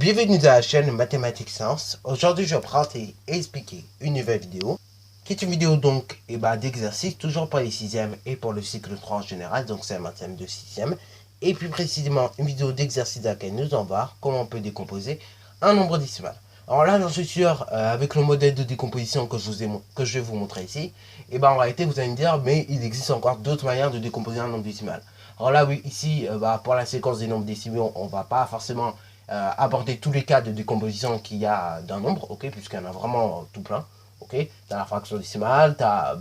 Bienvenue à la chaîne Mathématiques Sciences. Aujourd'hui, je vais présenter et expliquer une nouvelle vidéo, qui est une vidéo donc d'exercice, toujours pour les 6e et pour le cycle 3 en général, donc c'est un mathème de 6e. Et plus précisément, une vidéo d'exercice dans laquelle nous allons voir comment on peut décomposer un nombre décimal. Alors là, j'en suis sûr, avec le modèle de décomposition que je vais vous montrer ici, en réalité, vous allez me dire, mais il existe encore d'autres manières de décomposer un nombre décimal. Alors là, oui, ici, pour la séquence des nombres décimaux, on ne va pas forcément aborder tous les cas de décomposition qu'il y a d'un nombre, ok, puisqu'il y en a vraiment tout plein, ok. Tu as la fraction décimale, tu as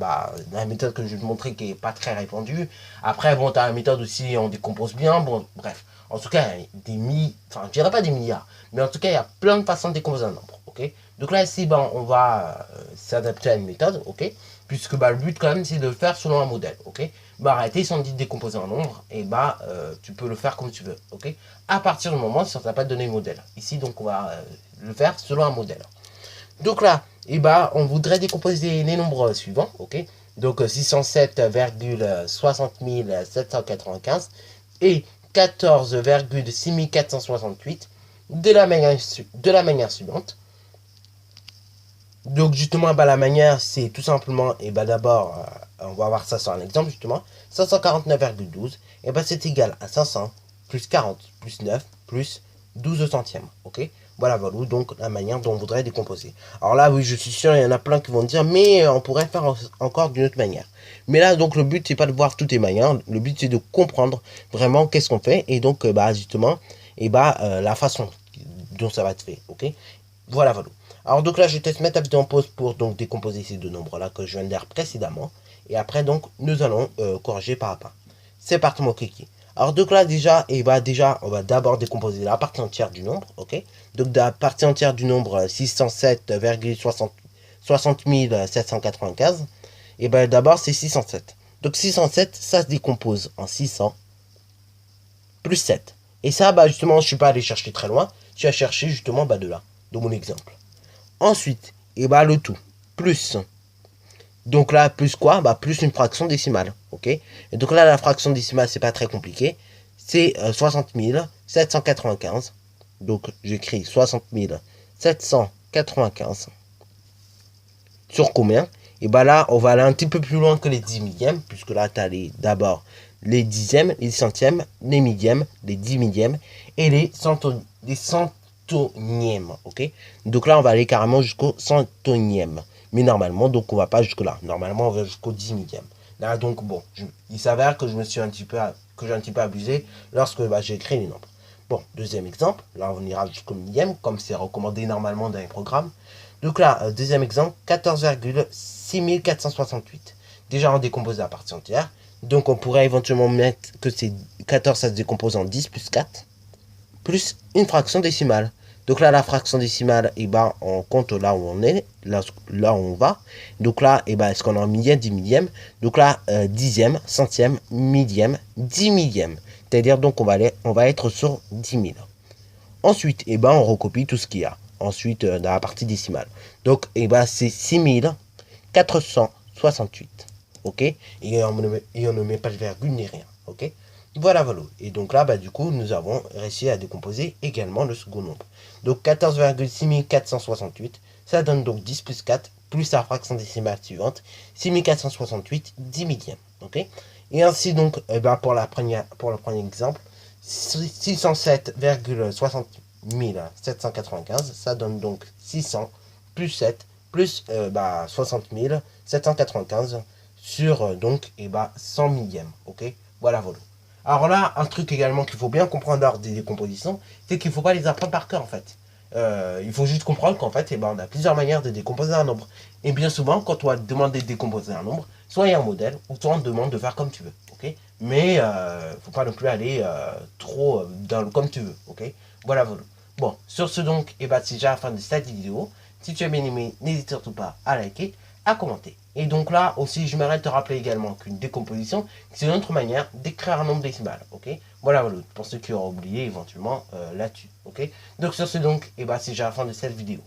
la méthode que je vais te montrer qui n'est pas très répandue. Après, bon, tu as la méthode aussi, on décompose bien, bon, bref. En tout cas, je dirais pas des milliards, mais en tout cas, il y a plein de façons de décomposer un nombre, ok. Donc là, ici, on va s'adapter à une méthode, ok, puisque le but, quand même, c'est de le faire selon un modèle, ok. En réalité, si on dit de décomposer un nombre, et tu peux le faire comme tu veux, ok. À partir du moment si on t'a pas donné le modèle. Ici, donc, on va le faire selon un modèle. Donc là, on voudrait décomposer les nombres suivants, ok. Donc 607,60 795 et 14,6 468 de la manière suivante. Donc justement, la manière, c'est tout simplement, d'abord, on va voir ça sur un exemple, justement, 549,12, c'est égal à 500 plus 40 plus 9 plus 12 centièmes, ok. Voilà, donc la manière dont on voudrait décomposer. Alors là, oui, je suis sûr, il y en a plein qui vont dire, mais on pourrait faire encore d'une autre manière. Mais là, donc, le but, c'est pas de voir toutes les manières, le but, c'est de comprendre vraiment qu'est-ce qu'on fait, et donc, justement, la façon dont ça va être fait, ok. Voilà. Alors donc là, je vais te mettre la vidéo en pause pour donc décomposer ces deux nombres-là que je viens de dire précédemment. Et après, donc, nous allons corriger par à pas. C'est parti, mon kiki. Alors donc là, déjà, on va d'abord décomposer la partie entière du nombre, ok. Donc la partie entière du nombre 607,60 795, d'abord c'est 607. Donc 607, ça se décompose en 600 plus 7. Et ça, justement, je ne suis pas allé chercher très loin. Je suis allé chercher justement de là, de mon exemple. Ensuite, le tout, plus. Donc là, plus quoi? Plus une fraction décimale, ok. Et donc là, la fraction décimale, c'est pas très compliqué. C'est 60 795. Donc, j'écris 60 795. Sur combien? Et là, on va aller un petit peu plus loin que les 10 millièmes, puisque là, tu as d'abord les dixièmes, les centièmes, les millièmes, les 10 millièmes et les centonièmes, ok. Donc là, on va aller carrément jusqu'au centonième. Mais normalement, donc on va pas jusque là. Normalement, on va jusqu'au 10 millième. Là, donc bon, il s'avère que j'ai un petit peu abusé lorsque j'ai écrit les nombres. Bon, deuxième exemple. Là, on ira jusqu'au millième, comme c'est recommandé normalement dans les programmes. Donc là, deuxième exemple, 14,6 468. Déjà, on décompose la partie entière. Donc, on pourrait éventuellement mettre que c'est 14, ça se décompose en 10 plus 4, plus une fraction décimale. Donc là, la fraction décimale, on compte là où on est, là où on va. Donc là, est-ce qu'on a un millième, 10 millième. Donc là, dixième, centième, millième, 10 millième. C'est-à-dire, donc, on va être sur 10 000. Ensuite, on recopie tout ce qu'il y a. Ensuite, dans la partie décimale. Donc, c'est 6468. Ok. Et on ne met pas de virgule ni rien. Ok. Voilà. Et donc là, du coup, nous avons réussi à décomposer également le second nombre. Donc 14,6 468, ça donne donc 10 plus 4, plus la fraction décimale suivante, 6468, 10 millièmes. Ok. Et ainsi donc, pour le premier exemple, 607,60 795, ça donne donc 600 plus 7 plus 60 795 sur 100 millièmes. Ok. Voilà. Alors là, un truc également qu'il faut bien comprendre lors des décompositions, c'est qu'il ne faut pas les apprendre par cœur en fait. Il faut juste comprendre qu'en fait, on a plusieurs manières de décomposer un nombre. Et bien souvent, quand on va demander de décomposer un nombre, soit il y a un modèle, ou soit on te demande de faire comme tu veux. Ok. Mais faut pas non plus aller trop comme tu veux. Ok. Voilà. Bon, sur ce donc, c'est déjà la fin de cette vidéo. Si tu as bien aimé, n'hésite surtout pas à liker, à commenter. Et donc là aussi, je m'arrête de te rappeler également qu'une décomposition, c'est une autre manière d'écrire un nombre décimal, ok. Voilà, pour ceux qui auraient oublié éventuellement là-dessus, ok. Donc sur ce donc, c'est déjà la fin de cette vidéo.